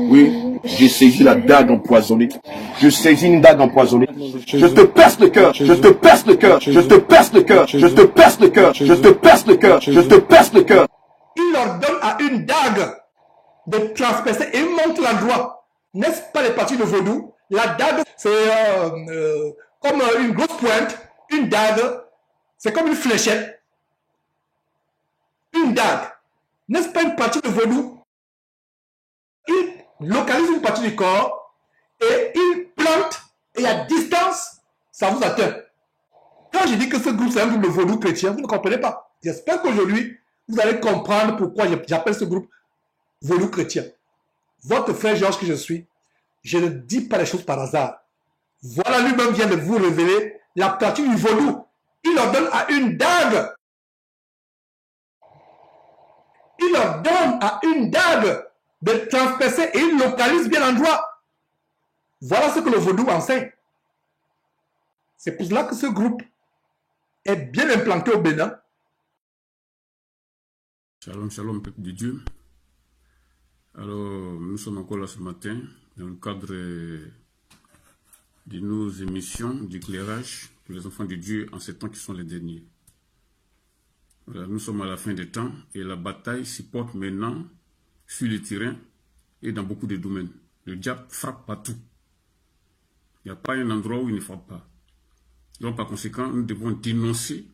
Oui, j'ai saisi la dague empoisonnée. Je saisis une dague empoisonnée. Je te perce le cœur. Je te perce le cœur. Je te perce le cœur. Je te perce le cœur. Je te perce le cœur. Je te perce le cœur. Il leur donne à une dague de transpercer et il montre l'endroit. N'est-ce pas les parties de vaudou? La dague, c'est comme une grosse pointe. Une dague, c'est comme une fléchette. Une dague. N'est-ce pas une partie de vaudou? Il localise une partie du corps et il plante et à distance, ça vous atteint. Quand je dis que ce groupe c'est un groupe de vaudou chrétien, vous ne comprenez pas. J'espère qu'aujourd'hui, vous allez comprendre pourquoi j'appelle ce groupe vaudou chrétien. Votre frère Georges que je suis, je ne dis pas les choses par hasard. Voilà, lui-même vient de vous révéler la partie du vaudou. Il leur donne à une dague. Il leur donne à une dague de transpercer et il localise bien l'endroit. Voilà ce que le vaudou enseigne. C'est pour cela que ce groupe est bien implanté au Bénin. Shalom, shalom, peuple de Dieu. Alors, nous sommes encore là ce matin dans le cadre de nos émissions d'éclairage pour les enfants de Dieu en ces temps qui sont les derniers. Voilà, nous sommes à la fin des temps et la bataille se porte maintenant sur le terrain et dans beaucoup de domaines. Le diable frappe partout. Il n'y a pas un endroit où il ne frappe pas. Donc, par conséquent, nous devons dénoncer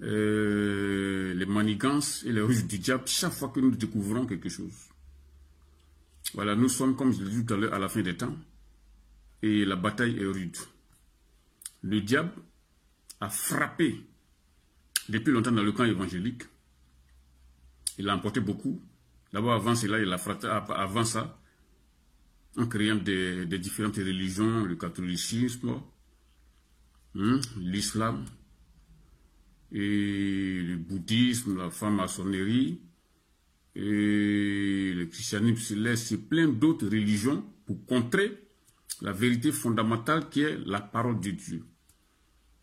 les manigances et les ruses du diable chaque fois que nous découvrons quelque chose. Voilà, nous sommes, comme je l'ai dit tout à l'heure, à la fin des temps et la bataille est rude. Le diable a frappé depuis longtemps dans le camp évangélique. Il a emporté beaucoup. D'abord, avant cela, il a frappé avant ça, en créant des différentes religions, le catholicisme, l'islam, et le bouddhisme, la franc-maçonnerie, et le christianisme céleste, et plein d'autres religions pour contrer la vérité fondamentale qui est la parole de Dieu.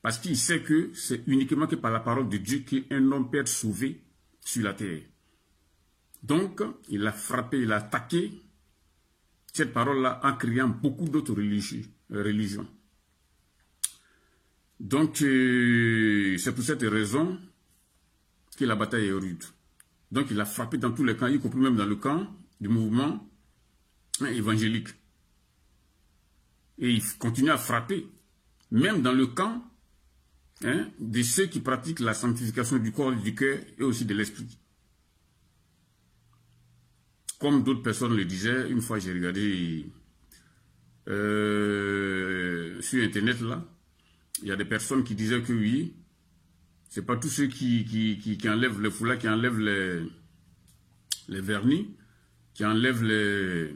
Parce qu'il sait que c'est uniquement que par la parole de Dieu qu'un homme peut être sauvé sur la terre. Donc, il a frappé, il a attaqué cette parole-là en créant beaucoup d'autres religions. Donc, c'est pour cette raison que la bataille est rude. Donc, il a frappé dans tous les camps, y compris même dans le camp du mouvement évangélique. Et il continue à frapper, même dans le camp de ceux qui pratiquent la sanctification du corps et du cœur et aussi de l'esprit. Comme d'autres personnes le disaient, une fois j'ai regardé sur Internet là, il y a des personnes qui disaient que oui, c'est pas tous ceux qui enlèvent les foulards, qui enlèvent les vernis, qui enlèvent les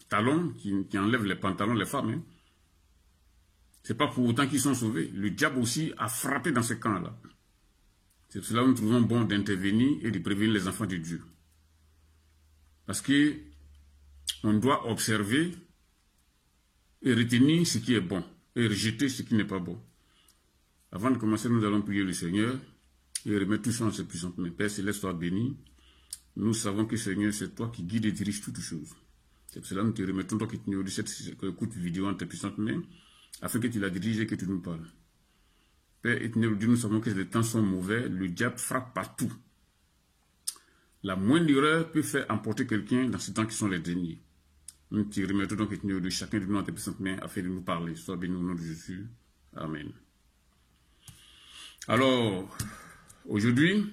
talons, qui enlèvent les pantalons, les femmes. Hein. C'est pas pour autant qu'ils sont sauvés. Le diable aussi a frappé dans ce camp-là. C'est pour cela que nous trouvons bon d'intervenir et de prévenir les enfants de Dieu. Parce que on doit observer et retenir ce qui est bon et rejeter ce qui n'est pas bon. Avant de commencer, nous allons prier le Seigneur et remettre tout ça en ses puissantes mains. Père Céleste, sois béni. Nous savons que Seigneur, c'est toi qui guides et diriges toutes choses. C'est pour cela que nous te remettons, toi qui nous dis cette courte vidéo en tes puissantes mains, afin que tu la diriges et que tu nous parles. Père éternel, nous savons que les temps sont mauvais, le diable frappe partout. La moindre erreur peut faire emporter quelqu'un dans ces temps qui sont les derniers. Nous te remettons donc de chacun de nous en tes puissantes mains afin de nous parler. Sois béni au nom de Jésus. Amen. Alors, aujourd'hui,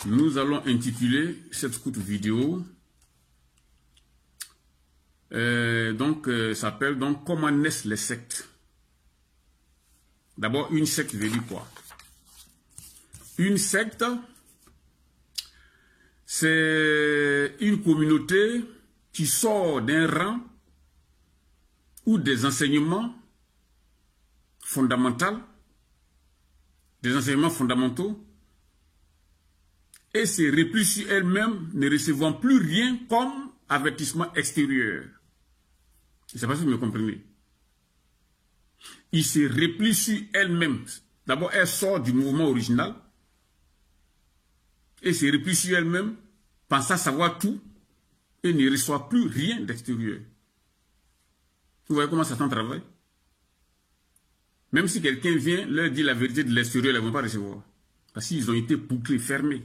nous allons intituler cette courte vidéo. Ça s'appelle donc Comment naissent les sectes. D'abord, une secte veut dire quoi? Une secte, c'est une communauté qui sort d'un rang ou des enseignements fondamentaux, et se replie sur elle-même, ne recevant plus rien comme avertissement extérieur. Je ne sais pas si vous me comprenez. Il se replie sur elle-même. D'abord, elle sort du mouvement original et se replie sur elle-même, pensant savoir tout et ne reçoit plus rien d'extérieur. Vous voyez comment Satan travaille? Même si quelqu'un vient leur dire la vérité de l'extérieur, ils ne vont pas recevoir. Parce qu'ils ont été bouclés, fermés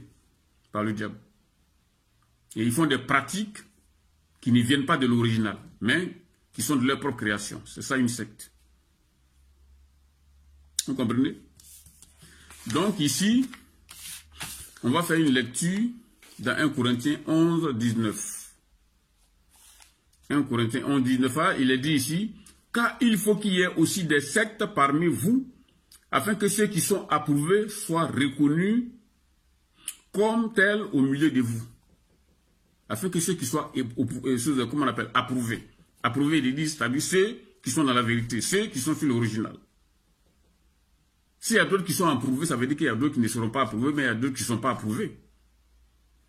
par le diable. Et ils font des pratiques qui ne viennent pas de l'original, mais qui sont de leur propre création. C'est ça une secte. Vous comprenez? Donc ici, on va faire une lecture dans 1 Corinthiens 11, 19. 1 Corinthiens 11, 19, il est dit ici, car il faut qu'il y ait aussi des sectes parmi vous, afin que ceux qui sont approuvés soient reconnus comme tels au milieu de vous. Afin que ceux qui soient, comment on appelle, approuvés. Approuvés, ils disent, c'est-à-dire ceux qui sont dans la vérité, ceux qui sont sur l'original. S'il y a d'autres qui sont approuvés, ça veut dire qu'il y a d'autres qui ne seront pas approuvés, mais il y a d'autres qui ne sont pas approuvés.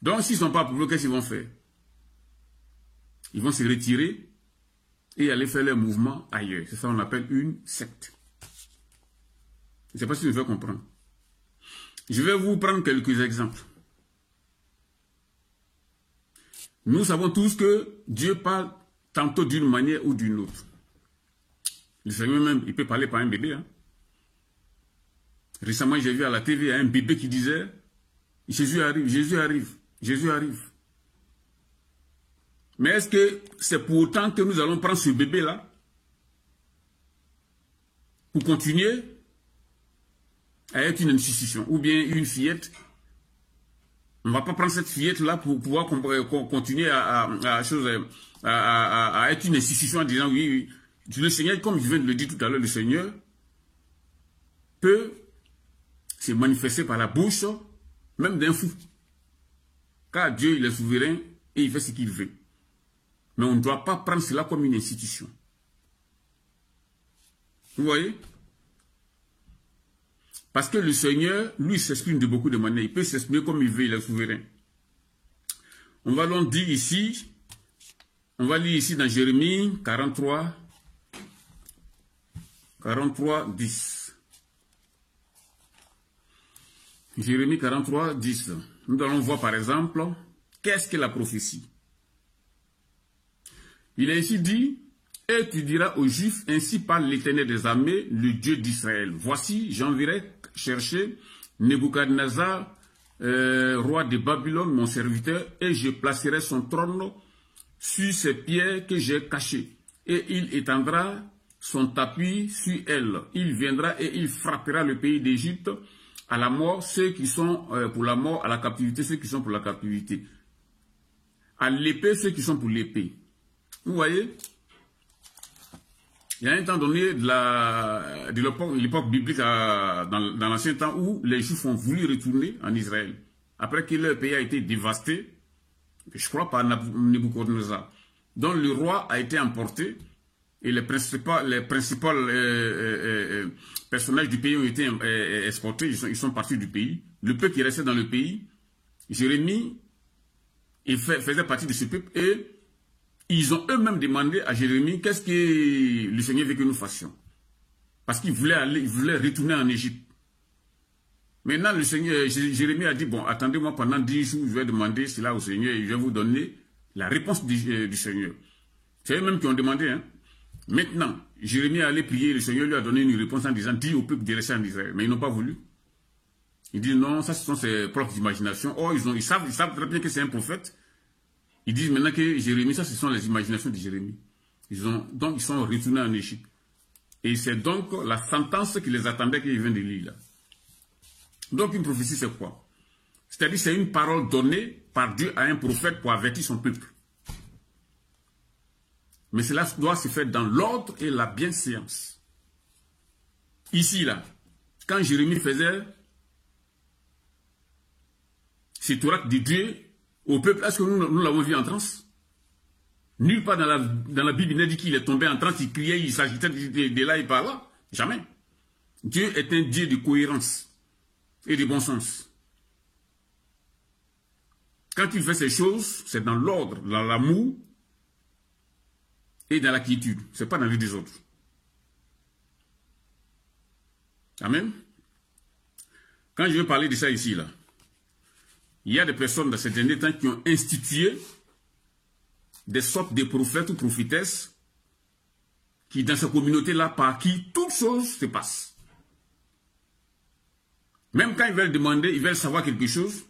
Donc, s'ils ne sont pas approuvés, qu'est-ce qu'ils vont faire? Ils vont se retirer et aller faire leur mouvement ailleurs. C'est ça qu'on appelle une secte. Je ne sais pas si vous pouvez comprendre. Je vais vous prendre quelques exemples. Nous savons tous que Dieu parle tantôt d'une manière ou d'une autre. Le Seigneur même, il peut parler par un bébé. Hein. Récemment, j'ai vu à la TV un bébé qui disait « Jésus arrive, Jésus arrive, Jésus arrive ». Mais est-ce que c'est pour autant que nous allons prendre ce bébé-là pour continuer à être une institution ou bien une fillette? On ne va pas prendre cette fillette-là pour pouvoir continuer à être une institution en disant oui, le Seigneur, comme je viens de le dire tout à l'heure, le Seigneur peut se manifester par la bouche même d'un fou. Car Dieu, il est souverain et il fait ce qu'il veut. Mais on ne doit pas prendre cela comme une institution. Vous voyez? Parce que le Seigneur, lui, s'exprime de beaucoup de manières. Il peut s'exprimer comme il veut, il est souverain. On va donc dire ici, on va lire ici dans Jérémie 43, 10. Jérémie 43, 10. Nous allons voir par exemple, qu'est-ce que la prophétie? Il est ici dit, et tu diras aux Juifs, ainsi parle l'Éternel des armées, le Dieu d'Israël. Voici, j'enverrai chercher Nebuchadnezzar, roi de Babylone, mon serviteur, et je placerai son trône sur ces pierres que j'ai cachées. Et il étendra son tapis sur elle. Il viendra et il frappera le pays d'Égypte à la mort, ceux qui sont pour la mort, à la captivité, ceux qui sont pour la captivité. À l'épée, ceux qui sont pour l'épée. Vous voyez? Il y a un temps donné de l'époque biblique dans l'ancien temps où les Juifs ont voulu retourner en Israël. Après que leur pays a été dévasté, je crois par Nebuchadnezzar. Donc le roi a été emporté et les principaux personnages du pays ont été exportés, ils sont partis du pays. Le peuple qui restait dans le pays, Jérémie, il faisait partie de ce peuple et ils ont eux-mêmes demandé à Jérémie qu'est-ce que le Seigneur veut que nous fassions. Parce qu'ils voulaient retourner en Égypte. Maintenant, le Seigneur, Jérémie a dit, bon, attendez-moi pendant 10 jours, je vais demander cela au Seigneur et je vais vous donner la réponse du Seigneur. C'est eux-mêmes qui ont demandé. Hein. Maintenant, Jérémie allait prier, le Seigneur lui a donné une réponse en disant, dis au peuple de rester en Israël. Mais ils n'ont pas voulu. Ils disent, non, ça ce sont ses propres imaginations. Oh, ils savent très bien que c'est un prophète. Ils disent maintenant que Jérémie, ça ce sont les imaginations de Jérémie. Donc ils sont retournés en Égypte. Et c'est donc la sentence qui les attendait qu'ils viennent de lire là. Donc une prophétie c'est quoi? C'est-à-dire c'est une parole donnée par Dieu à un prophète pour avertir son peuple. Mais cela doit se faire dans l'ordre et la bienséance. ici, là, quand Jérémie faisait cet oracle de Dieu au peuple, est-ce que nous l'avons vu en transe? Nulle part dans la Bible, il n'a dit qu'il est tombé en transe, il criait, il s'agitait de là et par là. Jamais. Dieu est un Dieu de cohérence et de bon sens. Quand il fait ces choses, c'est dans l'ordre, dans l'amour et dans la quiétude. Ce n'est pas dans le désordre. Amen. Quand je vais parler de ça ici, là, il y a des personnes dans ces derniers temps qui ont institué des sortes de prophètes ou prophétesses qui, dans cette communauté-là, par qui toutes choses se passent. Même quand ils veulent demander, ils veulent savoir quelque chose,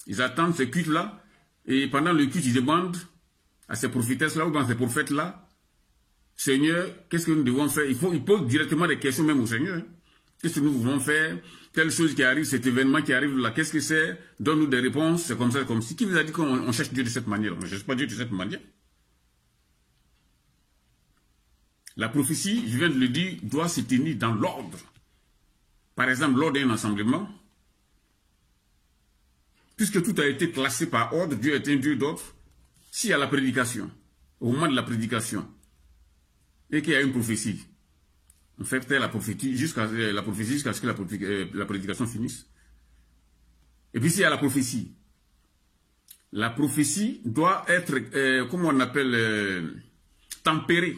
ils attendent ce culte-là, et pendant le culte, ils demandent à ces prophétesses-là ou dans ces prophètes-là, Seigneur, qu'est-ce que nous devons faire? Ils posent directement des questions même au Seigneur. Qu'est-ce que nous devons faire? Telle chose qui arrive, cet événement qui arrive là, qu'est-ce que c'est? Donne-nous des réponses, c'est comme ça, comme si. Qui vous a dit qu'on cherche Dieu de cette manière? On ne cherche pas Dieu de cette manière. La prophétie, je viens de le dire, doit se tenir dans l'ordre. Par exemple, lors d'un assemblement, puisque tout a été classé par ordre, Dieu est un Dieu d'ordre, s'il y a la prédication, au moment de la prédication, et qu'il y a une prophétie, on fait peut-être la prophétie jusqu'à ce que la prédication finisse. Et puis s'il y a la prophétie doit être, comment on appelle, tempérée.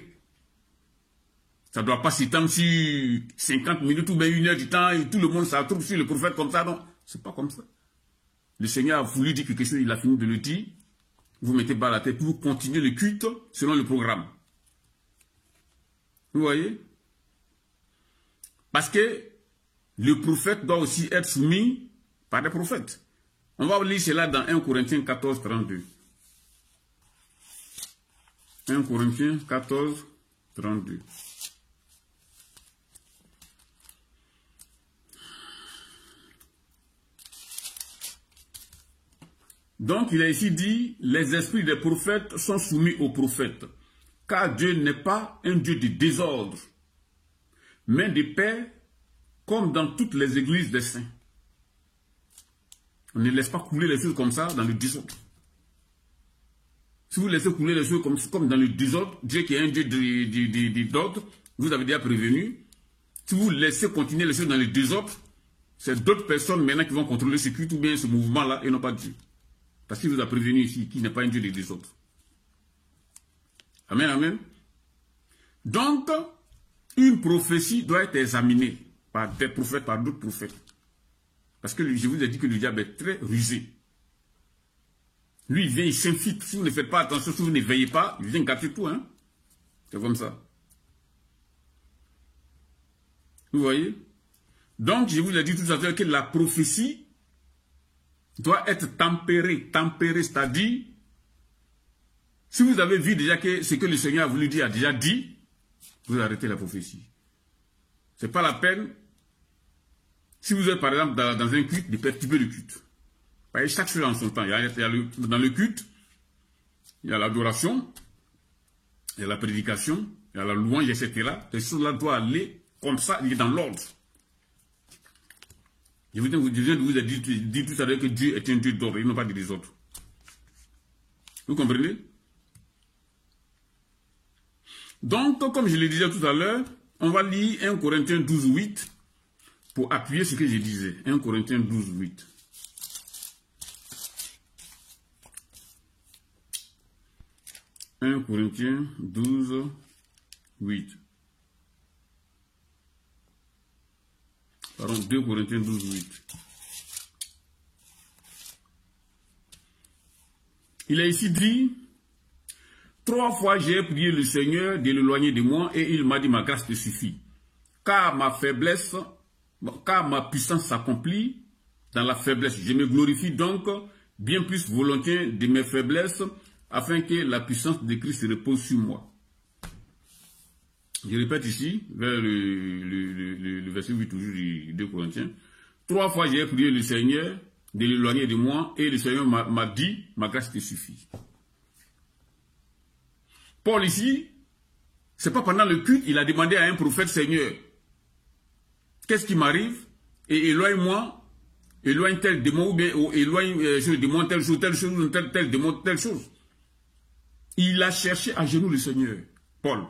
Ça ne doit pas s'étendre sur 50 minutes ou bien 1 heure du temps et tout le monde s'attrouve sur le prophète comme ça. Non, c'est pas comme ça. Le Seigneur a voulu dire quelque chose, il a fini de le dire. Vous mettez bas la tête pour continuer le culte selon le programme. Vous voyez? Parce que le prophète doit aussi être soumis par des prophètes. On va lire cela dans 1 Corinthiens 14, 32. 1 Corinthiens 14, 32. Donc, il a ici dit, les esprits des prophètes sont soumis aux prophètes, car Dieu n'est pas un Dieu de désordre, mais de paix, comme dans toutes les églises des saints. On ne laisse pas couler les choses comme ça dans le désordre. Si vous laissez couler les choses comme dans le désordre, Dieu qui est un Dieu d'ordre, vous avez déjà prévenu. Si vous laissez continuer les choses dans le désordre, c'est d'autres personnes maintenant qui vont contrôler ce culte ou bien ce mouvement-là et non pas Dieu. Parce qu'il vous a prévenu ici qu'il n'est pas un Dieu de désordre. Amen, amen. Donc, une prophétie doit être examinée par des prophètes, par d'autres prophètes. Parce que je vous ai dit que le diable est très rusé. Lui, il vient, il s'infiltre. Si vous ne faites pas attention, si vous ne veillez pas, il vient gâter tout. Hein? C'est comme ça. Vous voyez? Donc, je vous ai dit tout à l'heure que la prophétie doit être tempérée, c'est-à-dire, si vous avez vu déjà que ce que le Seigneur a voulu dire a déjà dit, vous arrêtez la prophétie. Ce n'est pas la peine, si vous êtes par exemple dans un culte, de perturber le culte. Voyez, chaque chose en son temps. Dans le culte, il y a l'adoration, il y a la prédication, il y a la louange, etc. Ces choses-là doivent aller comme ça, il est dans l'ordre. Je viens de vous dire tout à l'heure que Dieu est un Dieu d'ordre, il n'a pas de désordre. Vous comprenez? Donc, comme je le disais tout à l'heure, on va lire 1 Corinthiens 12, 8 pour appuyer ce que je disais. 1 Corinthiens 12, 8. « 1 Corinthiens 12, 8. Pardon, 2 Corinthiens 12, 8. Il a ici dit, 3 fois j'ai prié le Seigneur de l'éloigner de moi et il m'a dit ma grâce te suffit. Car ma puissance s'accomplit dans la faiblesse. Je me glorifie donc bien plus volontiers de mes faiblesses afin que la puissance de Christ se repose sur moi. Je répète ici, vers le verset 8 toujours du 2 Corinthiens. 3 fois j'ai prié le Seigneur de l'éloigner de moi et le Seigneur m'a dit, ma grâce te suffit. Paul ici, c'est pas pendant le culte, il a demandé à un prophète, Seigneur, Qu'est-ce qui m'arrive? Et éloigne-moi, éloigne tel démon, ou bien éloigne démon telle chose, tel démon, telle chose. Il a cherché à genoux le Seigneur, Paul.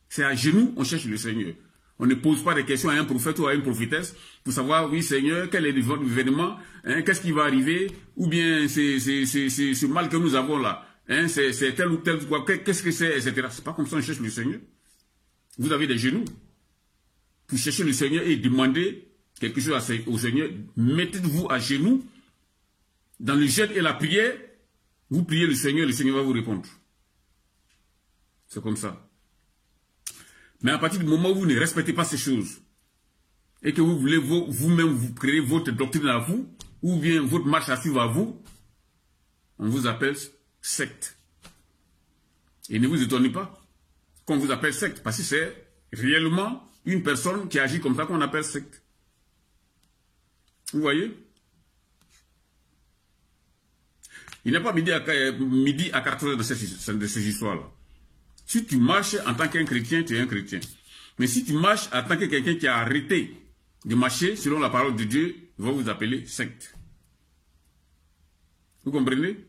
C'est à genoux on cherche le Seigneur. On ne pose pas des questions à un prophète ou à une prophétesse pour savoir, oui Seigneur, quel est votre événement, hein, qu'est-ce qui va arriver, ou bien c'est ce mal que nous avons là, hein, c'est tel ou tel, qu'est-ce que c'est, etc. C'est pas comme ça on cherche le Seigneur. Vous avez des genoux pour chercher le Seigneur et demander quelque chose au Seigneur. Mettez-vous à genoux dans le jeûne et la prière. Vous priez le Seigneur va vous répondre. C'est comme ça. Mais à partir du moment où vous ne respectez pas ces choses et que vous voulez vous-même vous créer votre doctrine à vous, ou bien votre marche à suivre à vous, on vous appelle secte. Et ne vous étonnez pas qu'on vous appelle secte, parce que c'est réellement une personne qui agit comme ça qu'on appelle secte. Vous voyez? Il n'est pas midi à 14h de ces histoires-là. Si tu marches en tant qu'un chrétien, tu es un chrétien. Mais si tu marches en tant que quelqu'un qui a arrêté de marcher selon la parole de Dieu, il va vous appeler secte. Vous comprenez?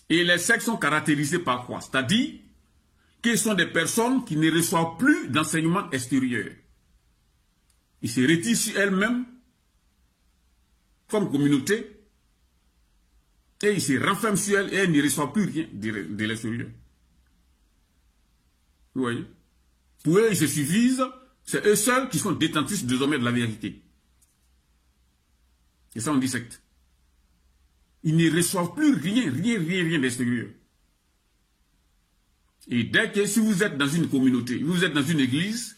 Et les sectes sont caractérisés par quoi? C'est-à-dire qu'ils sont des personnes qui ne reçoivent plus d'enseignement extérieur. Ils se retirent sur elles-mêmes comme communauté et ils se renferment sur elles et elles ne reçoivent plus rien de l'extérieur. Vous voyez? Pour eux, ils se suffisent, c'est eux seuls qui sont détentrices désormais de la vérité. Et ça, on dit secte. Ils ne reçoivent plus rien d'extérieur. Et dès que si vous êtes dans une communauté, vous êtes dans une église,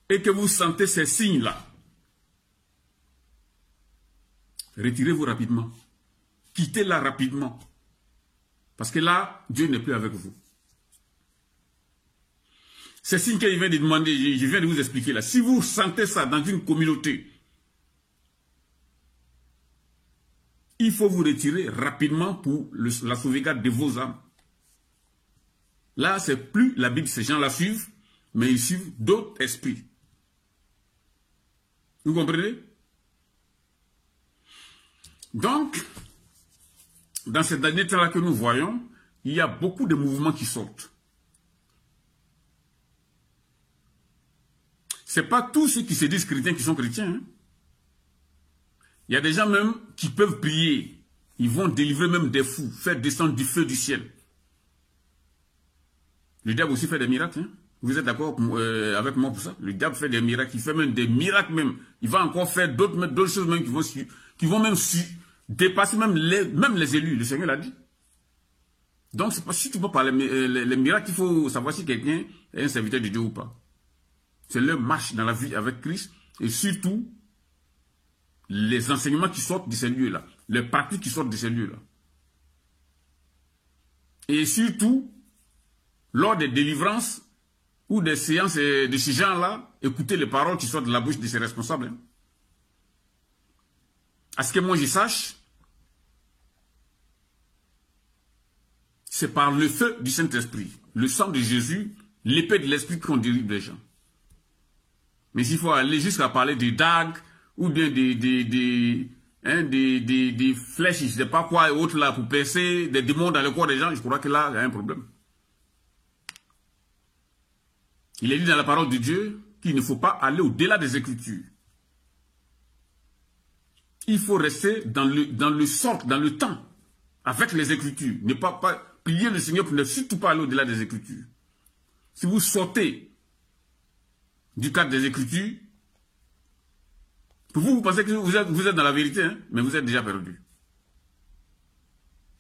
et que vous sentez ces signes-là, retirez-vous rapidement. Quittez-la rapidement. Parce que là, Dieu n'est plus avec vous. Ces signes qu'il vient de demander, je viens de vous expliquer là. Si vous sentez ça dans une communauté, il faut vous retirer rapidement pour la sauvegarde de vos âmes. Là, c'est plus la Bible, ces gens la suivent, mais ils suivent d'autres esprits. Vous comprenez? Donc, dans ces derniers temps-là que nous voyons, il y a beaucoup de mouvements qui sortent. Ce n'est pas tous ceux qui se disent chrétiens qui sont chrétiens. Hein. Il y a des gens même qui peuvent prier. Ils vont délivrer même des fous, faire descendre du feu du ciel. Le diable aussi fait des miracles. Hein. Vous êtes d'accord avec moi pour ça? Le diable fait des miracles, il fait même des miracles même. Il va encore faire d'autres choses même qui vont même dépasser même les élus. Le Seigneur l'a dit. Donc, c'est pas si tu peux parler les miracles, il faut savoir si quelqu'un est un serviteur de Dieu ou pas. C'est leur marche dans la vie avec Christ et surtout les enseignements qui sortent de ces lieux-là, les pratiques qui sortent de ces lieux-là. Et surtout, lors des délivrances ou des séances de ces gens-là, écoutez les paroles qui sortent de la bouche de ces responsables. Hein. À ce que moi je sache, c'est par le feu du Saint-Esprit, le sang de Jésus, l'épée de l'Esprit qu'on délivre les gens. Mais s'il faut aller jusqu'à parler des dagues, ou bien des flèches, je ne sais pas quoi, et autres là, pour percer des démons dans le corps des gens, je crois que là, il y a un problème. Il est dit dans la parole de Dieu qu'il ne faut pas aller au-delà des Écritures. Il faut rester dans le temps, avec les Écritures. Ne pas prier le Seigneur pour ne surtout pas aller au-delà des Écritures. Si vous sortez du cadre des Écritures, pour vous pensez que vous êtes dans la vérité, hein, mais vous êtes déjà perdu.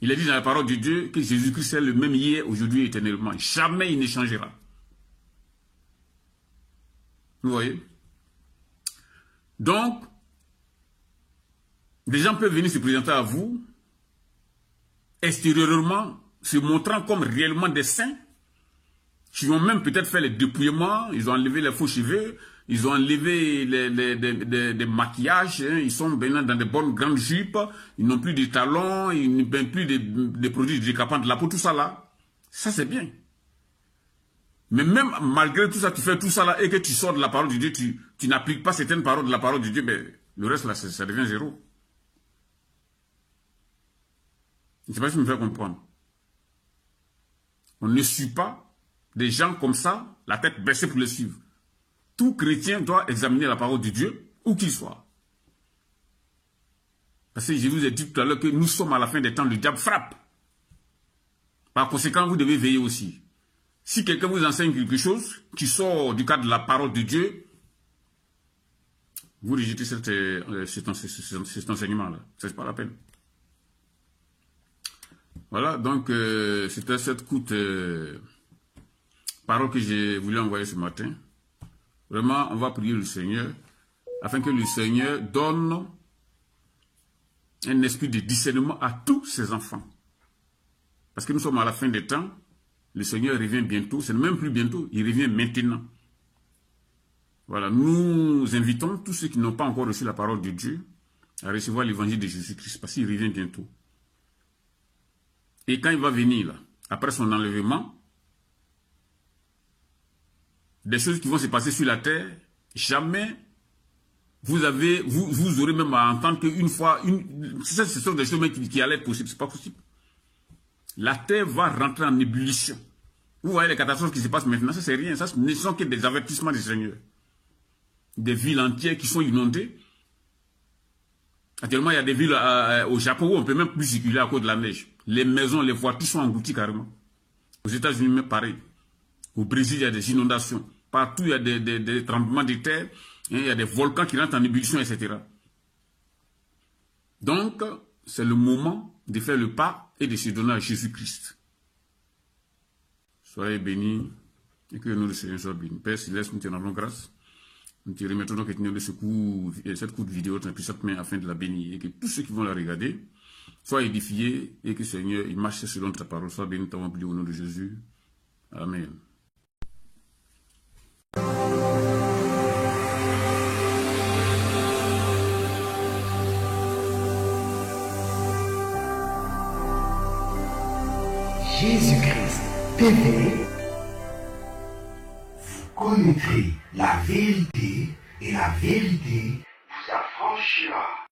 Il est dit dans la parole de Dieu que Jésus-Christ est le même hier, aujourd'hui et éternellement. Jamais il ne changera. Vous voyez? Donc, des gens peuvent venir se présenter à vous, extérieurement, se montrant comme réellement des saints, qui vont même peut-être faire les dépouillements, ils ont enlevé les faux cheveux, ils ont enlevé les maquillages, hein, ils sont maintenant dans des bonnes grandes jupes, ils n'ont plus de talons, ils n'ont plus de produits décapants de la peau, tout ça là. Ça c'est bien. Mais même malgré tout ça, tu fais tout ça là et que tu sors de la parole de Dieu, tu n'appliques pas certaines paroles de la parole de Dieu, mais le reste là, ça devient zéro. Je ne sais pas si je me fais comprendre. On ne suit pas des gens comme ça, la tête baissée pour les suivre. Tout chrétien doit examiner la parole de Dieu, où qu'il soit. Parce que je vous ai dit tout à l'heure que nous sommes à la fin des temps, le diable frappe. Par conséquent, vous devez veiller aussi. Si quelqu'un vous enseigne quelque chose qui sort du cadre de la parole de Dieu, vous rejetez cet enseignement-là. Ce n'est pas la peine. Voilà, donc c'était cette courte parole que j'ai voulu envoyer ce matin. Vraiment, on va prier le Seigneur afin que le Seigneur donne un esprit de discernement à tous ses enfants. Parce que nous sommes à la fin des temps, le Seigneur revient bientôt, c'est même plus bientôt, il revient maintenant. Voilà, nous invitons tous ceux qui n'ont pas encore reçu la parole de Dieu à recevoir l'évangile de Jésus-Christ, parce qu'il revient bientôt. Et quand il va venir, là, après son enlèvement, des choses qui vont se passer sur la terre, jamais vous aurez même à entendre qu'une fois, ce sont des choses qui allaient être possibles, c'est pas possible. La terre va rentrer en ébullition. Vous voyez les catastrophes qui se passent maintenant, ça c'est rien, ça ne sont que des avertissements du Seigneur. Des villes entières qui sont inondées. Actuellement, il y a des villes au Japon où on ne peut même plus circuler à cause de la neige. Les maisons, les voitures sont englouties carrément. Aux États-Unis, même pareil. Au Brésil, il y a des inondations. Partout, il y a des tremblements de terre. Il y a des volcans qui rentrent en ébullition, etc. Donc, c'est le moment de faire le pas et de se donner à Jésus-Christ. Soyez bénis et que nous le Seigneur soit béni. Père Céleste, nous te rendons grâce. Nous te remettons donc cette courte vidéo dans cette main afin de la bénir et que tous ceux qui vont la regarder soient édifiés et que Seigneur, il marche selon ta parole. Sois béni, t'avons prié au nom de Jésus. Amen. Jésus-Christ TV, vous connaîtrez la vérité et la vérité vous affranchira.